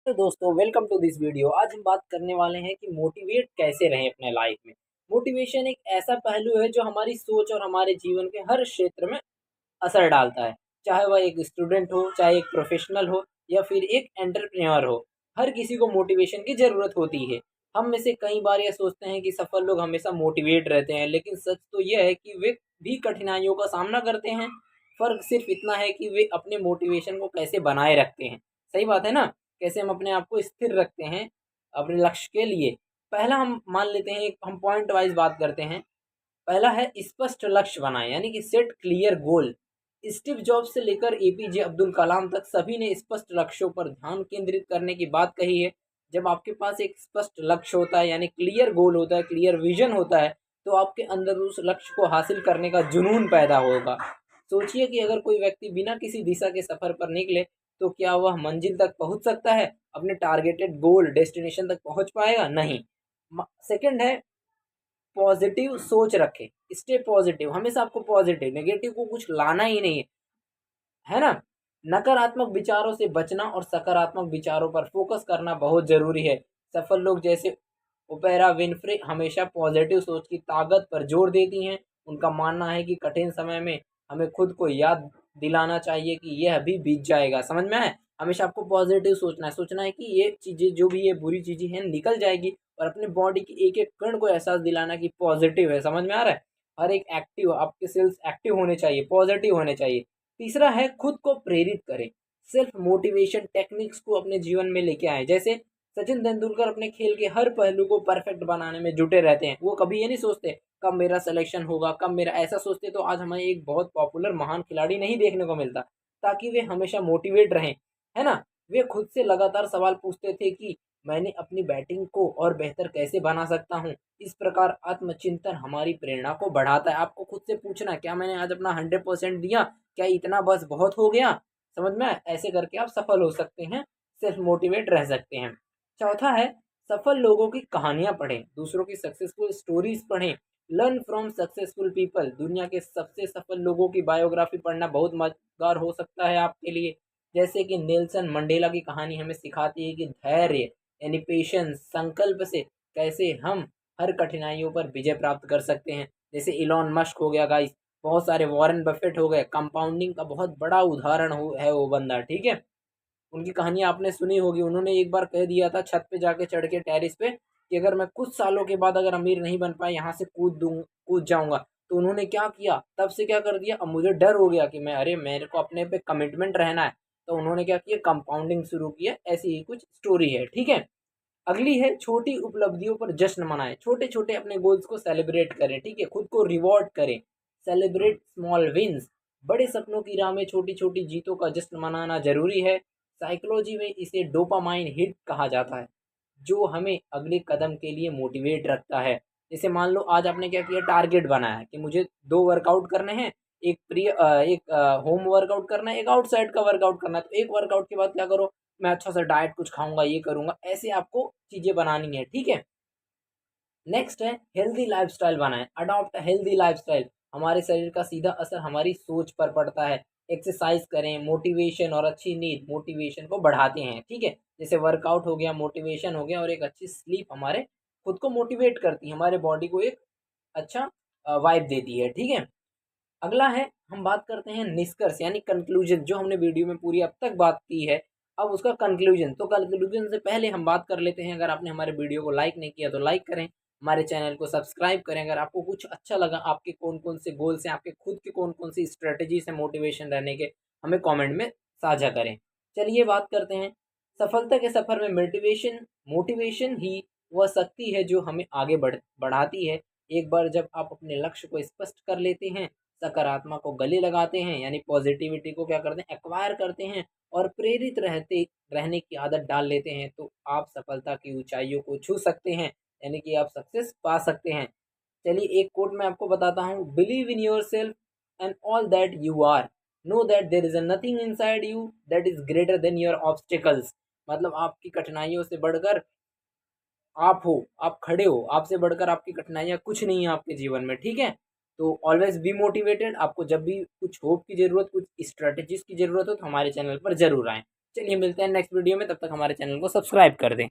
तो दोस्तों welcome to this video. आज हम बात करने वाले हैं कि मोटिवेट कैसे रहें अपने लाइफ में। मोटिवेशन एक ऐसा पहलू है जो हमारी सोच और हमारे जीवन के हर क्षेत्र में असर डालता है। चाहे वह एक स्टूडेंट हो, चाहे एक प्रोफेशनल हो या फिर एक एंटरप्रेन्योर हो, हर किसी को मोटिवेशन की ज़रूरत होती है। हम में से कई बार ये सोचते हैं कि सफल लोग हमेशा मोटिवेट रहते हैं, लेकिन सच तो यह है कि वे भी कठिनाइयों का सामना करते हैं। फ़र्क सिर्फ इतना है कि वे अपने मोटिवेशन को कैसे बनाए रखते हैं। सही बात है ना? कैसे हम अपने आप को स्थिर रखते हैं अपने लक्ष्य के लिए। पहला हम मान लेते हैं, हम पॉइंट वाइज़ बात करते हैं। पहला है स्पष्ट लक्ष्य बनाएं, यानी कि set clear goal. Steve jobs से लेकर एपीजे अब्दुल कलाम तक सभी ने स्पष्ट लक्ष्यों पर ध्यान केंद्रित करने की बात कही है। जब आपके पास एक स्पष्ट लक्ष्य होता है, यानी क्लियर गोल होता है, क्लियर विजन होता है, तो आपके अंदर उस लक्ष्य को हासिल करने का जुनून पैदा होगा। सोचिए कि अगर कोई व्यक्ति बिना किसी दिशा के सफर पर निकले, तो क्या वह मंजिल तक पहुंच सकता है? अपने टारगेटेड गोल डेस्टिनेशन तक पहुंच पाएगा? नहीं। सेकंड है, पॉजिटिव सोच रखें। स्टे पॉजिटिव, हमेशा आपको पॉजिटिव, नेगेटिव को कुछ लाना ही नहीं है ना? नकारात्मक विचारों से बचना और सकारात्मक विचारों पर फोकस करना बहुत जरूरी है। सफल लोग जैसे ओपेरा विनफ्रे हमेशा पॉजिटिव सोच की ताकत पर जोर देती हैं। उनका मानना है कि कठिन समय में हमें खुद को याद दिलाना चाहिए कि यह अभी बीत जाएगा। समझ में आए? हमेशा आपको पॉजिटिव सोचना है कि ये चीज़ें, जो भी ये बुरी चीज़ें हैं, निकल जाएगी। और अपने बॉडी की एक एक कण को एहसास दिलाना कि पॉजिटिव है। समझ में आ रहा है? हर एक एक्टिव, आपके सेल्स एक्टिव होने चाहिए, पॉजिटिव होने चाहिए। तीसरा है, खुद को प्रेरित करें। सेल्फ मोटिवेशन टेक्निक्स को अपने जीवन में लेके आए। जैसे सचिन तेंदुलकर अपने खेल के हर पहलू को परफेक्ट बनाने में जुटे रहते हैं। वो कभी ये नहीं सोचते कब मेरा सिलेक्शन होगा, कब मेरा, ऐसा सोचते तो आज हमें एक बहुत पॉपुलर महान खिलाड़ी नहीं देखने को मिलता। ताकि वे हमेशा मोटिवेट रहें, है ना? वे खुद से लगातार सवाल पूछते थे कि मैंने अपनी बैटिंग को और बेहतर कैसे बना सकता हूँ। इस प्रकार आत्मचिंतन हमारी प्रेरणा को बढ़ाता है। आपको खुद से पूछना है, क्या मैंने आज अपना 100% दिया? क्या इतना बस बहुत हो गया? समझ में आया? ऐसे करके आप सफल हो सकते हैं, सेल्फ मोटिवेट रह सकते हैं। चौथा है, सफल लोगों की कहानियां पढ़ें, दूसरों की सक्सेसफुल स्टोरीज पढ़ें। Learn from successful people. दुनिया के सबसे सफल लोगों की बायोग्राफी पढ़ना बहुत मददगार हो सकता है आपके लिए। जैसे कि नेल्सन मंडेला की कहानी हमें सिखाती है कि धैर्य, यानी पेशेंस, संकल्प से कैसे हम हर कठिनाइयों पर विजय प्राप्त कर सकते हैं। जैसे इलॉन मस्क हो गया गाइस, बहुत सारे वॉरेन बफेट हो गए, कंपाउंडिंग का बहुत बड़ा उदाहरण है वो बंदा। ठीक है, उनकी कहानी आपने सुनी होगी। उन्होंने एक बार कह दिया था छत पे जाके चढ़ के, टेरिस पे, कि अगर मैं कुछ सालों के बाद अगर अमीर नहीं बन पाया, यहाँ से कूद जाऊंगा। तो उन्होंने क्या किया, तब से क्या कर दिया, अब मुझे डर हो गया कि मैं, अरे मेरे को अपने पे कमिटमेंट रहना है। तो उन्होंने क्या किया, कंपाउंडिंग शुरू किया। ऐसी ही कुछ स्टोरी है। ठीक है, अगली है, छोटी उपलब्धियों पर जश्न मनाएं। छोटे छोटे अपने गोल्स को सेलिब्रेट करें। ठीक है, खुद को रिवॉर्ड करें। Celebrate small wins. बड़े सपनों की राह में छोटी छोटी जीतों का जश्न मनाना जरूरी है। साइकोलॉजी में इसे डोपामाइन हिट कहा जाता है, जो हमें अगले कदम के लिए मोटिवेट रखता है। जैसे मान लो आज आपने क्या किया, टारगेट बनाया है कि मुझे 2 वर्कआउट करने हैं। एक होम वर्कआउट करना है, एक आउटसाइड का वर्कआउट करना है। तो एक वर्कआउट के बाद क्या करो, मैं अच्छा सा डाइट कुछ खाऊंगा, ये करूंगा। ऐसे आपको चीजें बनानी है। ठीक है, नेक्स्ट है, हेल्दी लाइफस्टाइल बनाएं। Adopt healthy lifestyle. हमारे शरीर का सीधा असर हमारी सोच पर पड़ता है। एक्सरसाइज करें। मोटिवेशन और अच्छी नींद मोटिवेशन को बढ़ाते हैं। ठीक है, जैसे वर्कआउट हो गया, मोटिवेशन हो गया, और एक अच्छी स्लीप हमारे खुद को मोटिवेट करती है, हमारे बॉडी को एक अच्छा वाइब देती है। ठीक है, अगला है, हम बात करते हैं निष्कर्ष, यानी कंक्लूजन। जो हमने वीडियो में पूरी अब तक बात की है, अब उसका कंक्लूजन। तो कंक्लूजन से पहले हम बात कर लेते हैं, अगर आपने हमारे वीडियो को लाइक नहीं किया तो लाइक करें, हमारे चैनल को सब्सक्राइब करें। अगर आपको कुछ अच्छा लगा, आपके कौन कौन से गोल्स हैं, आपके खुद के कौन कौन सी स्ट्रेटेजीज हैं मोटिवेशन रहने के, हमें कॉमेंट में साझा करें। चलिए बात करते हैं, सफलता के सफर में मोटिवेशन मोटिवेशन ही वह शक्ति है जो हमें आगे बढ़ाती है। एक बार जब आप अपने लक्ष्य को स्पष्ट कर लेते हैं, सकारात्मक को गले लगाते हैं, यानी पॉजिटिविटी को क्या करते हैं, एक्वायर करते हैं, और प्रेरित रहते रहने की आदत डाल लेते हैं, तो आप सफलता की ऊंचाइयों को छू सकते हैं, यानी कि आप सक्सेस पा सकते हैं। चलिए एक कोट मैं आपको बताता हूँ, believe in yourself and all that you are, know that there is nothing inside you that is greater than your obstacles. मतलब आपकी कठिनाइयों से बढ़कर आप हो, आप खड़े हो, आपसे बढ़कर आपकी कठिनाइयाँ कुछ नहीं है आपके जीवन में। ठीक है, तो ऑलवेज बी मोटिवेटेड। आपको जब भी कुछ होप की ज़रूरत, कुछ स्ट्रेटजीज की ज़रूरत हो, तो हमारे चैनल पर ज़रूर आएँ। चलिए मिलते हैं नेक्स्ट वीडियो में, तब तक हमारे चैनल को सब्सक्राइब कर दें।